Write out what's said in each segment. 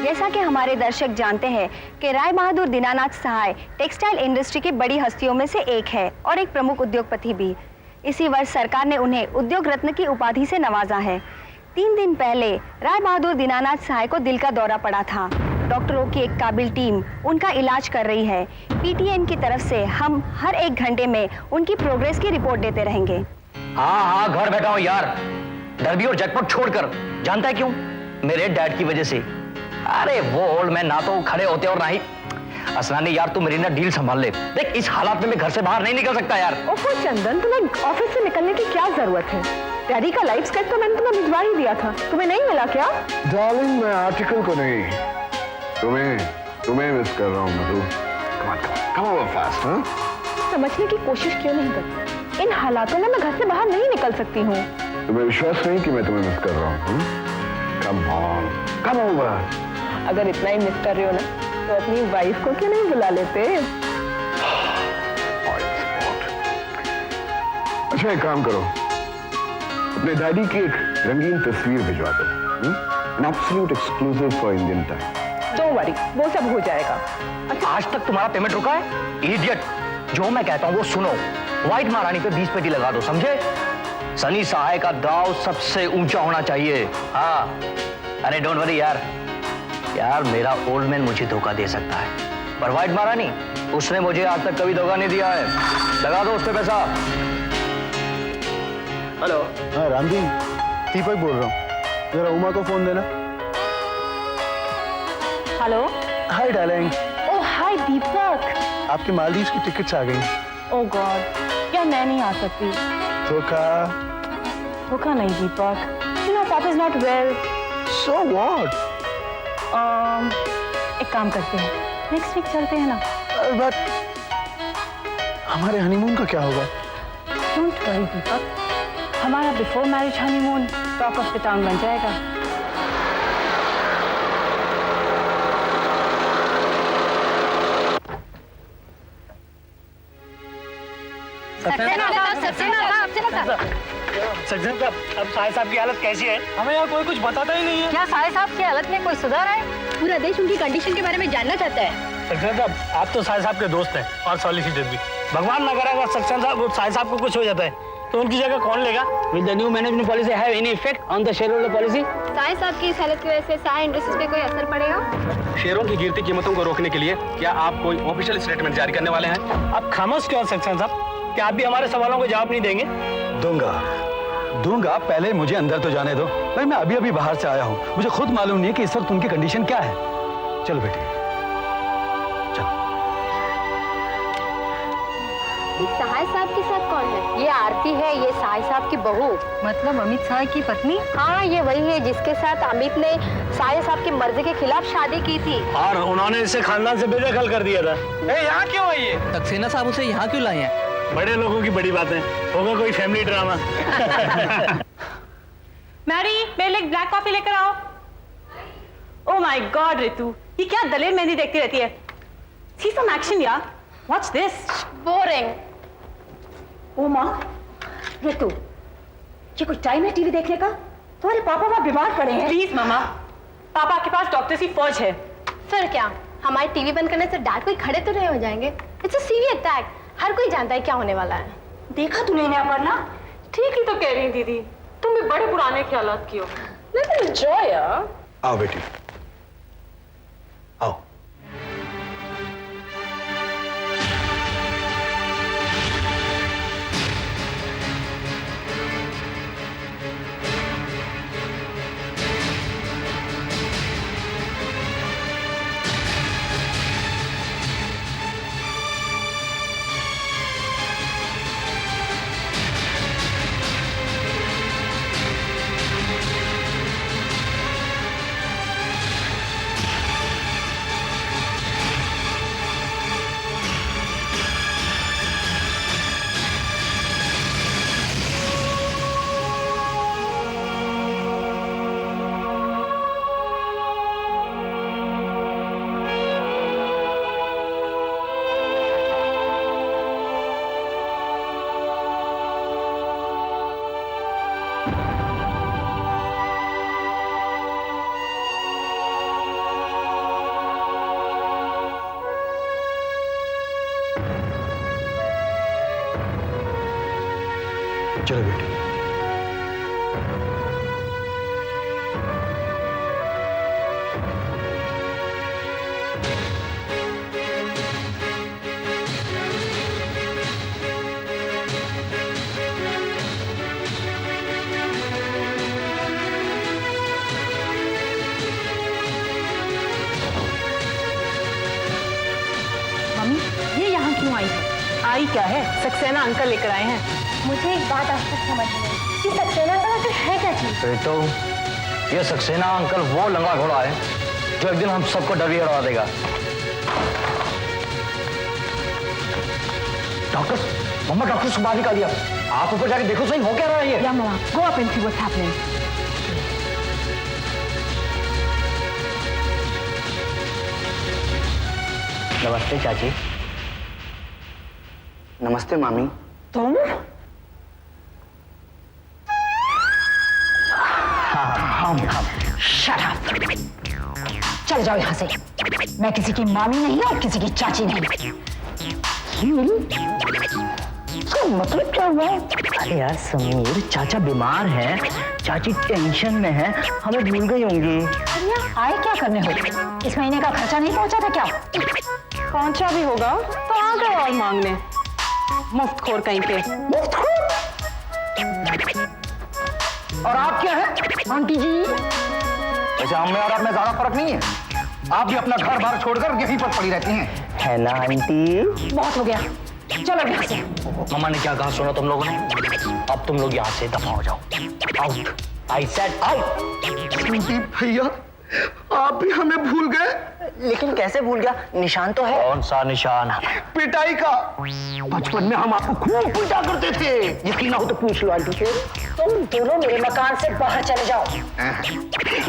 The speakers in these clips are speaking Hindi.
जैसा कि हमारे दर्शक जानते हैं कि राय बहादुर दीनानाथ सहाय टेक्सटाइल इंडस्ट्री की बड़ी हस्तियों में से एक है और एक प्रमुख उद्योगपति भी। इसी वर्ष सरकार ने उन्हें उद्योग रत्न की उपाधि से नवाजा है। 3 दिन पहले राय बहादुर दीनानाथ सहाय को दिल का दौरा पड़ा था। डॉक्टरों की एक काबिल टीम उनका इलाज कर रही है। पीटीएन की तरफ से हम हर 1 घंटे में उनकी प्रोग्रेस की रिपोर्ट देते रहेंगे। हाँ, घर बैठा हूँ यार, डर्बी और जैकपॉट छोड़कर। जानता है क्यों? मेरे डैड की वजह से। अरे वो ओल्ड मैन ना तो खड़े होते और ना ही असनानी। यार तू मेरी ना डील संभाल ले। देख इस हालात में मैं घर से बाहर नहीं निकल सकता यार। ओहो चंदन, तुम्हें ऑफिस से निकलने की क्या जरूरत है? डैडी का लाइफ स्केच तो मैंने तुम्हें भिजवा ही दिया था, तुम्हें नहीं मिला क्या? डार्लिंग, मैं आर्टिकल को नहीं, तुम्हें मिस कर रहा हूँ मधु। Come over fast. हाँ, समझने की कोशिश क्यों नहीं करती? इन हालातों में मैं घर से बाहर नहीं निकल सकती हूँ। तुम्हें विश्वास नहीं कि मैं तुम्हें मिस कर रहा हूँ? Come over. अगर इतना ही मिस कर रहे हो ना, तो अपनी वाइफ को क्यों नहीं बुला लेते? अच्छा एक काम करो, अपने डैडी की एक रंगीन तस्वीर भिजवा दो। An absolute exclusive for Indian time. Don't worry, वो सब हो जाएगा। अच्छा, आज तक तुम्हारा पेमेंट रुका है? इडियट, जो मैं कहता हूँ वो सुनो। व्हाइट महारानी पे 20 पेटी लगा दो, समझे? सनी सहाय का दाव सबसे ऊंचा होना चाहिए। हाँ, अरे डोंट वरी यार मेरा ओल्ड मैन मुझे धोखा दे सकता है, पर व्हाइट महारानी उसने मुझे आज तक कभी धोखा नहीं दिया है। लगा दो उस पे पैसा। हेलो। हाँ रामजी, दीपक बोल रहा हूँ, जरा उमा को फोन देना। Hello. Hi darling. Oh hi Deepak. आपके मालदीव्स की टिकट्स आ गई। ओह गॉड, यार मैं नहीं आ सकती। धोखा नहीं दीपक, यू नो पापा is not well. So what? एक काम करते हैं, नेक्स्ट वीक चलते हैं ना। बट हमारे हनीमून का क्या होगा? डोंट वरी दीपक, हमारा before marriage honeymoon talk of the town बन जाएगा। सज्जन साहब, अब साहिब साहब की हालत कैसी है? हमें यहाँ कोई कुछ बताता ही नहीं है। क्या साहिब साहब की हालत में कोई सुधार है? पूरा देश उनकी कंडीशन के बारे में जानना चाहता है। सज्जन साहब, आप तो साहिब साहब के दोस्त हैं और सॉलिसिटर भी। भगवान ना करे अगर सज्जन साहब वो साहिब साहब को कुछ हो जाता है तो उनकी जगह कौन लेगा? Will the new management policy have any effect on the shareholder policy? Sahib साहब की इस हालत की वजह से साहिब इंडस्ट्रीज पे कोई असर पड़ेगा? शेयरों की गिरती कीमतों को रोकने के लिए क्या आप कोई ऑफिशियल स्टेटमेंट जारी करने वाले हैं? आप खामोश क्यों सज्जन साहब? क्या आप भी हमारे सवालों को जवाब नहीं देंगे? दूंगा, पहले मुझे अंदर तो जाने दो। भाई मैं अभी बाहर से आया हूँ, मुझे खुद मालूम नहीं है कि इस वक्त उनकी कंडीशन क्या है। चलो बेटी चलो। सहाय साहब के साथ कौन है? ये आरती है, ये सहाय साहब की बहू। मतलब अमित सहाय की पत्नी? हाँ, ये वही है जिसके साथ अमित ने सहाय साहब की मर्जी के खिलाफ शादी की थी और उन्होंने इसे खानदान से बेदखल कर दिया था। यहाँ क्यों आई है? सक्सेना साहब उसे यहाँ क्यों लाए हैं? बड़े लोगों की बड़ी बातें, होगा कोई फैमिली ड्रामा। मैरी, मेरे लिए ब्लैक कॉफी लेकर आओ। ओह माय गॉड रितु, ये क्या दलेर मेहंदी देखती रहती है? सी सम एक्शन यार। What's this? बोरिंग। ओ माँ, रितु, ये कोई टाइम है टीवी देखने का? तुम्हारे पापा वहाँ बीमार पड़े हैं। प्लीज मामा, पापा के पास डॉक्टर की फौज है। फिर क्या, हमारे टीवी बंद करने से डैड कोई खड़े तो नहीं हो जाएंगे? इट्स अ सीरियस अटैक, हर कोई जानता है क्या होने वाला है। देखा तूने इन्हें अपर्णा? ठीक ही तो कह रही दीदी, तुम भी बड़े पुराने ख्यालात की हो। लेट्स एंजॉय यार। आओ बेटी आओ। चलो बेटी। मम्मी, ये यहाँ क्यों आई है? आई क्या है? सक्सेना अंकल लेकर आए हैं। मुझे एक बात आज तक समझ नहीं आई कि सक्सेना का आखिर है क्या चीज। तो ये सक्सेना अंकल वो लंगा घोड़ा है जो एक दिन हम सबको डरी हरा देगा। डॉक्टर, मम्मा डॉक्टर से बाहर निकाल दिया। आप ऊपर जाके देखो सही हो क्या रहा है ये। या mamma, go up and see what's happening. नमस्ते चाची। नमस्ते मामी। तुम? Shut up! चल जाओ यहाँ से। मैं किसी की मामी नहीं और किसी की चाची नहीं। इसका मतलब क्या हुआ? अरे यार समीर, चाचा बीमार हैं, चाची टेंशन में है, हमें भूल गई होंगी। आए क्या करने हो? इस महीने का खर्चा नहीं पहुंचा था क्या? पहुंचा भी होगा तो आ गए और मांगने। मुफ्त खोर कहीं पे। मुफ्त खोर? और आप क्या है आंटी जी? वैसे हम में और आप में ज्यादा फर्क नहीं है। आप भी अपना घर बार छोड़कर यहीं पर पड़ी रहती हैं। है ना आंटी? बहुत हो गया, चलो यहाँ से। मम्मा ने क्या कहा सुना तुम लोगों ने? अब तुम लोग यहाँ से दफा हो जाओ। Out. I said out. Sandeep भैया, आप भी हमें भूल गए? लेकिन कैसे भूल गया? निशान तो है। कौन सा निशान? पिटाई का। बचपन में हम आपको खूब पीटा करते थे। यकीन ना हो तो पूछ लो आंटी से। तुम दोनों मेरे मकान से बाहर चले जाओ।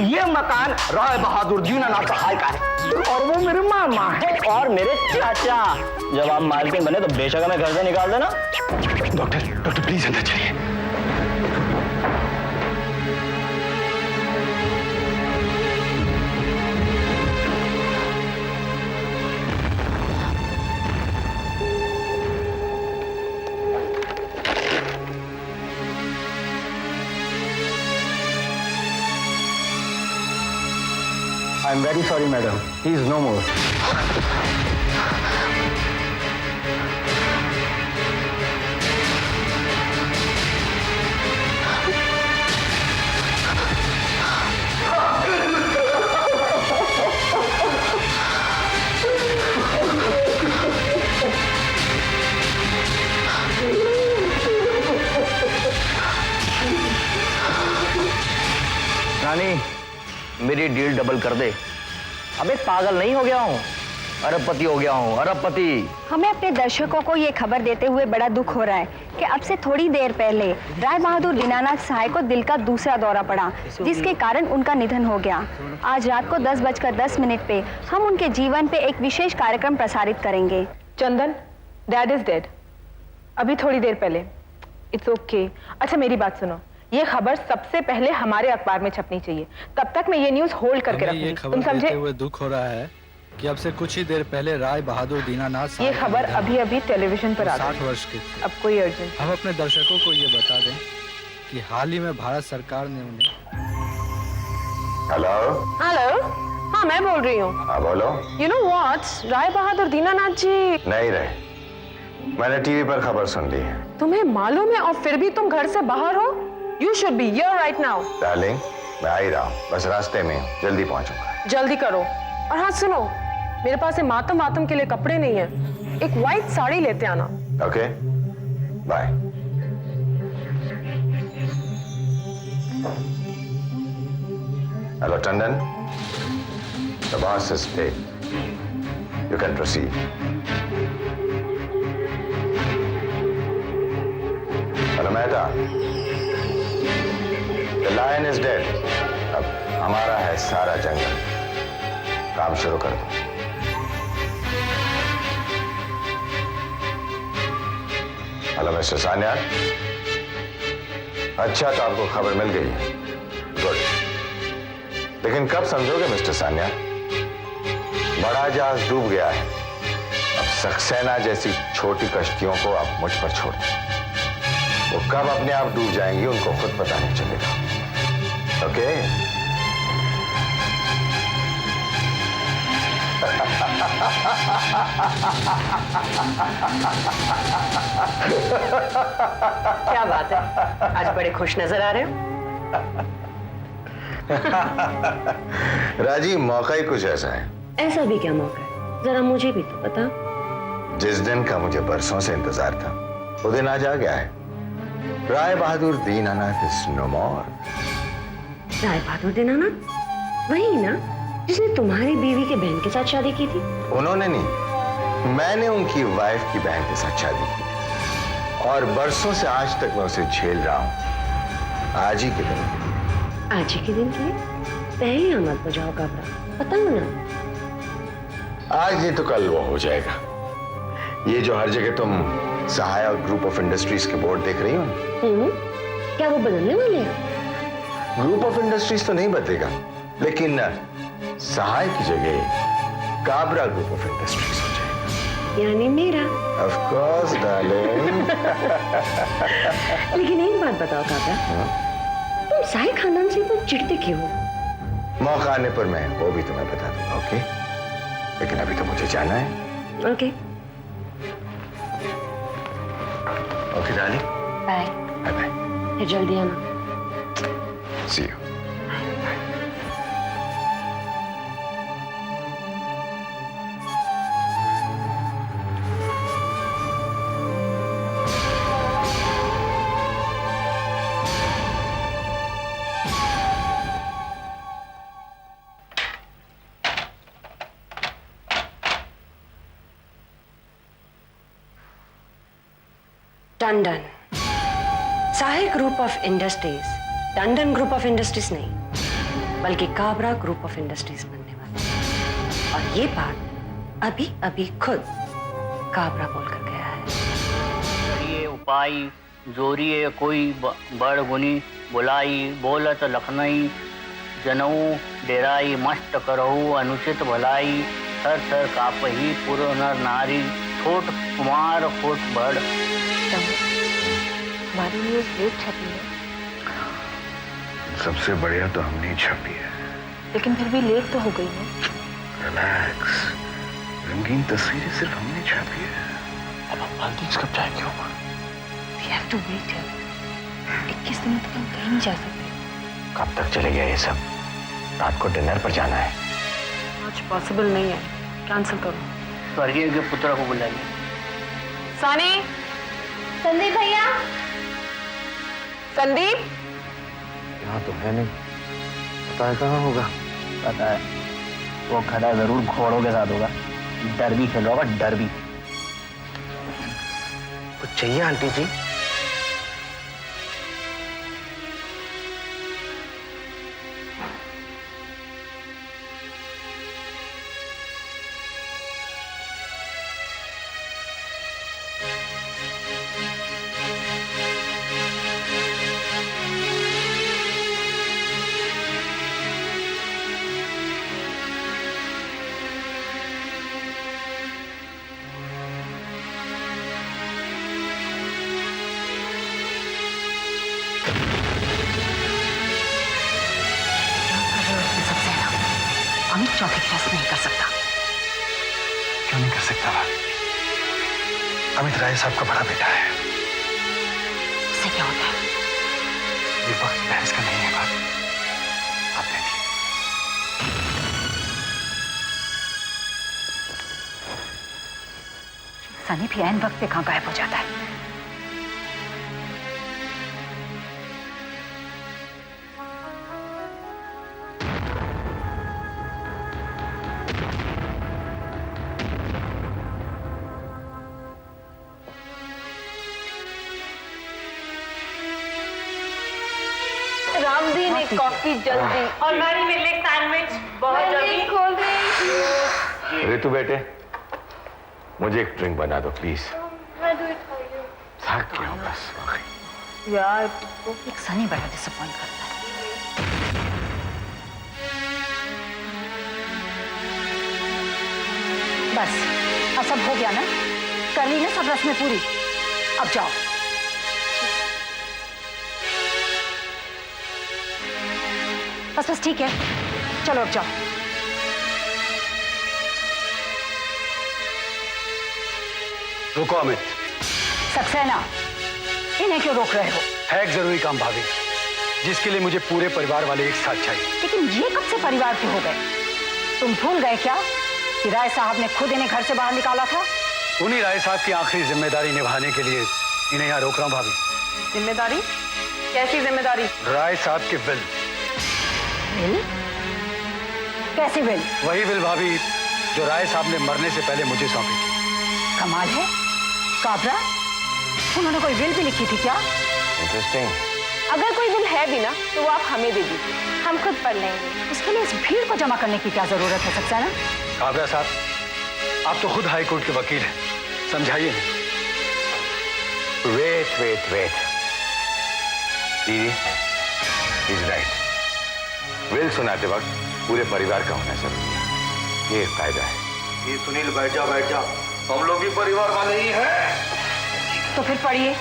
ये मकान राय बहादुर दीनानाथ सहाय का है और वो मेरे मामा है और मेरे चाचा। जब आप मालकिन बने तो बेशक हमें घर से निकाल देना। डॉक्टर प्लीज अंदर चलिए। I am very sorry, madam. He is no more. रानी, मेरी डील डबल कर दे। अबे पागल नहीं हो गया हूँ, अरबपति हो गया हूँ, अरबपति। हमें अपने दर्शकों को ये खबर देते हुए बड़ा दुख हो रहा है कि अब से थोड़ी देर पहले राय बहादुर दीनानाथ सहाय को दिल का दूसरा दौरा पड़ा, जिसके कारण उनका निधन हो गया। आज रात को 10:10 पे हम उनके जीवन पे एक विशेष कार्यक्रम प्रसारित करेंगे। चंदन, डैड इज डेड। अभी थोड़ी देर पहले। It's okay. अच्छा मेरी बात सुनो, ये खबर सबसे पहले हमारे अखबार में छपनी चाहिए। तब तक मैं ये न्यूज होल्ड करके रखूंगी, तुम समझे? हुए दुख हो रहा है कि अब से कुछ ही देर पहले राय बहादुर दीनानाथ ये खबर अभी अभी टेलीविजन पर आ गई। 60 वर्ष के थे। अब कोई अर्जेंट। हम अपने दर्शकों को ये बता दें कि हाल ही में भारत सरकार ने उन्हें। हेलो। हेलो, हाँ मैं बोल रही हूँ। हाँ बोलो। You know what, Rai Bahadur Dinanath जी नहीं रहे, मैंने टीवी पर खबर सुन ली है। तुम्हें मालूम है और फिर भी तुम घर से बाहर हो? You should be here right now. Darling, मैं आ ही रहा हूँ, बस रास्ते में हूँ, जल्दी पहुंचूंगा। जल्दी करो। और हाँ सुनो, मेरे पास ये मातम वातम के लिए कपड़े नहीं है, एक व्हाइट साड़ी लेते आना। Okay, bye. Hello Tandon, the boss is paid. You can proceed. Hello Mehta, The lion is dead. अब हमारा है सारा जंगल। काम शुरू कर दो। Hello mister Sanyal. अच्छा तो आपको खबर मिल गई है, गुड। लेकिन कब समझोगे मिस्टर सान्याल, बड़ा जहाज डूब गया है। अब सक्सेना जैसी छोटी कश्तियों को आप मुझ पर छोड़ दें। वो कब अपने आप डूब जाएंगी उनको खुद पता नहीं चलेगा। ओके? क्या बात है, आज बड़े खुश नजर आ रहे हो। राजी, मौका ही कुछ ऐसा है। ऐसा भी क्या मौका है, जरा मुझे भी तो बता। जिस दिन का मुझे बरसों से इंतजार था वो दिन आज आ गया है। राय बहादुर दीनानाथ इज नो मोर। राय बहादुर दीनानाथ, वही ना जिसने तुम्हारी बीवी के बहन के साथ शादी की थी? उन्होंने नहीं, मैंने उनकी वाइफ की बहन के साथ शादी की थी और बरसों से आज तक मैं उसे झेल रहा हूं। आज ही के दिन के लिए। आज ही के दिन के लिए? पहले मत बजाओ काबरा, बताओ ना। आज नहीं तो कल वो हो जाएगा। ये जो हर जगह तुम सहाय और ग्रुप ऑफ इंडस्ट्रीज के बोर्ड देख रही हो, क्या वो बदलने वाले हैं? ग्रुप ऑफ इंडस्ट्रीज तो नहीं बदलेगा, लेकिन सहाय की जगह काबरा ग्रुप ऑफ इंडस्ट्रीज हो जाएगा। यानी मेरा? Of course darling. लेकिन एक बात बताओ काबरा, तुम साई खानदान से तो चिढ़ते क्यों हो? मौका आने पर मैं वो भी तुम्हें बता दूंगा। ओके? लेकिन अभी तो मुझे जाना है। Okay okay darling, bye. Bye bye. फिर जल्दी आना। See you. Tandon Sahi group of industries, Tandon group of industries नहीं बल्कि काबरा ग्रुप ऑफ इंडस्ट्रीज बनने वाले। और ये बात अभी अभी खुद काबरा बोलकर गया है। ये उपाय जोरिए कोई बड़ गुनी बुलाई बोलत लखनई जनऊ डेराई मस्त करहु अनुचित भलाई सर सर कापही पुर नर नारी छोट कुमार खोट बड़। हमारी न्यूज़ लेट छपी है, सबसे बढ़िया तो हमने छपी है। लेकिन फिर भी लेट तो हो गई है। रिलैक्स, रंगीन तस्वीरें सिर्फ हमने छापी है। अब हम मालदीव्स कब जाएंगे Uma? We have to wait here. 21 दिनों तक हम कहीं नहीं जा सकते। कब तक चलेगा ये सब? रात को डिनर पर जाना है। आज पॉसिबल नहीं है, कैंसिल करो। स्वर्गीय के पुत्र को बुलाइए। सानी, संदीप भैया। संदीप, यहाँ तो है नहीं, पता है कहाँ होगा? पता है, वो खड़ा जरूर घोड़ों के साथ होगा। डरबी खेल रहा होगा, डरबी। कुछ चाहिए आंटी जी? अमित चौथे की रस्म नहीं कर सकता। क्यों नहीं कर सकता? अमित राय साहब का बड़ा बेटा है। इससे क्या होता है? ये वक्त बहस का नहीं है बात। आप देखिए। सनी भी ऐन वक्त पे कहाँ गायब हो जाता है। रामदीन एक कॉफी जल्दी और मैरी मिले सैंडविच बहुत जल्दी। खोल दे। ऋतु बेटे, मुझे एक ड्रिंक बना दो प्लीज। थक गया हूं बस। यार एक सनी बड़ा डिसअपॉइंट करता है। बस अब सब हो गया ना? कर ली ना सब रस्में पूरी? अब जाओ। बस बस ठीक है, चलो अब जाओ। रुको अमित, सक्सेना, इन्हें क्यों रोक रहे हो? है एक जरूरी काम भाभी, जिसके लिए मुझे पूरे परिवार वाले एक साथ चाहिए। लेकिन ये कब से परिवार के हो गए? तुम भूल गए क्या कि राय साहब ने खुद इन्हें घर से बाहर निकाला था? उन्हीं राय साहब की आखिरी जिम्मेदारी निभाने के लिए इन्हें यहाँ रोक रहा हूँ भाभी। जिम्मेदारी? कैसी जिम्मेदारी? राय साहब के बिल। बिल? कैसी बिल? वही बिल भाभी जो राय साहब ने मरने से पहले मुझे सौंपी थी। कमाल है, काबरा, उन्होंने कोई बिल भी लिखी थी क्या? इंटरेस्टिंग। अगर कोई बिल है भी ना तो वो आप हमें दे दीजिए, हम खुद पढ़ लेंगे। उसके लिए इस भीड़ को जमा करने की क्या जरूरत है सक्सेना? काबरा साहब, आप तो खुद हाई कोर्ट के वकील हैं, समझाइए। वेट वेट वेट, दीदी इज राइट। विल सुनाते वक्त पूरे परिवार का होना जरूरी है, ये एक फायदा है। ये सुनील, बैठ जा बैठ जा, हम लोग भी परिवार वाले ही हैं। तो फिर पढ़िए,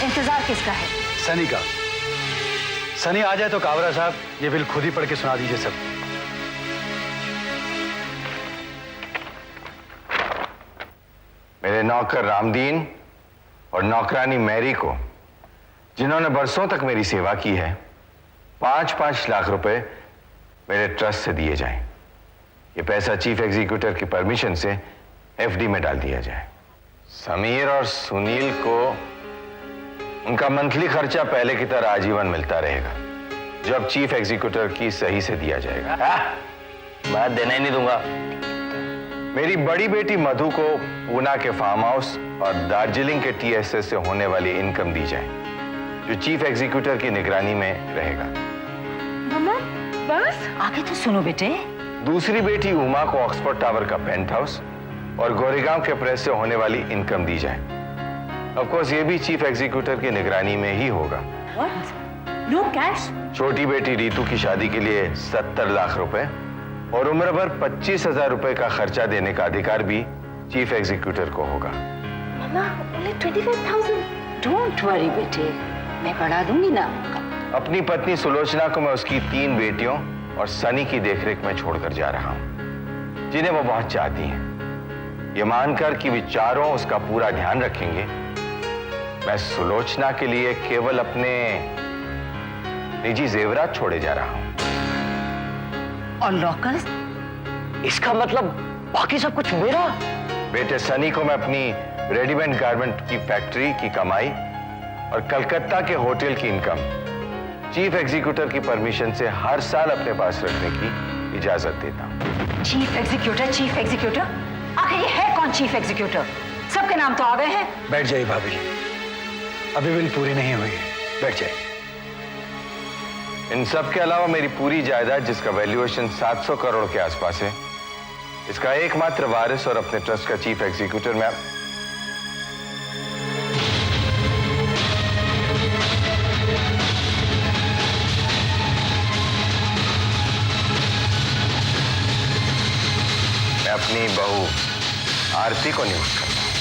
इंतजार किसका है? सनी का। सनी आ जाए तो काबरा साहब ये बिल खुद ही पढ़ के सुना दीजिए सब। मेरे नौकर रामदीन और नौकरानी मैरी को, जिन्होंने बरसों तक मेरी सेवा की है, 5-5 लाख रुपए मेरे ट्रस्ट से दिए जाएं। ये पैसा चीफ एग्जीक्यूटिव की परमिशन से एफडी में डाल दिया जाए। समीर और सुनील को उनका मंथली खर्चा पहले की तरह आजीवन मिलता रहेगा, जो अब चीफ एग्जीक्यूटिव की सही से दिया जाएगा। मैं देना ही नहीं दूंगा। मेरी बड़ी बेटी मधु को पूना के फार्म हाउस और दार्जिलिंग के टीएसएस से होने वाली इनकम दी जाए, जो चीफ एग्जीक्यूटिव की निगरानी में रहेगा। मम्मा बस आगे तो सुनो बेटे। दूसरी बेटी उमा को ऑक्सफोर्ड टावर का पेंट हाउस और गोरेगांव के प्रेस से होने वाली इनकम दी जाए। ऑफ कोर्स ये भी चीफ एग्जीक्यूटिव की निगरानी में ही होगा। No cash? छोटी बेटी रीतू की शादी के लिए 70 लाख रुपए और उम्र भर 25,000 रुपए का खर्चा देने का अधिकार भी चीफ एग्जीक्यूटिव को होगा। मम्मा only 25,000। डोंट वरी बेटे, मैं बढ़ा दूंगी ना। अपनी पत्नी सुलोचना को मैं उसकी 3 बेटियों और सनी की देखरेख में छोड़कर जा रहा हूं, जिन्हें वो बहुत चाहती हैं। ये मानकर कि विचारों उसका पूरा ध्यान रखेंगे, मैं सुलोचना के लिए केवल अपने निजी जेवरात छोड़े जा रहा हूं। और लॉकर्स? इसका मतलब बाकी सब कुछ मेरा? बेटे सनी को मैं अपनी रेडीमेड गारमेंट की फैक्ट्री की कमाई और कलकत्ता के होटल की इनकम चीफ एग्जीक्यूटिव की परमिशन से हर साल अपने पास रखने की इजाजत देता हूं। Chief executive? आखिर ये है कौन चीफ एग्जीक्यूटिव? सबके नाम तो आ गए हैं। बैठ जाइए भाभी, अभी बिल पूरी नहीं हुई है, बैठ जाइए। इन सब के अलावा मेरी पूरी जायदाद, जिसका वैल्यूएशन 700 करोड़ के आसपास है, इसका एकमात्र वारिस और अपने ट्रस्ट का चीफ एग्जीक्यूटिव मैं अपनी बहू आरती को नियुक्त करता हूं।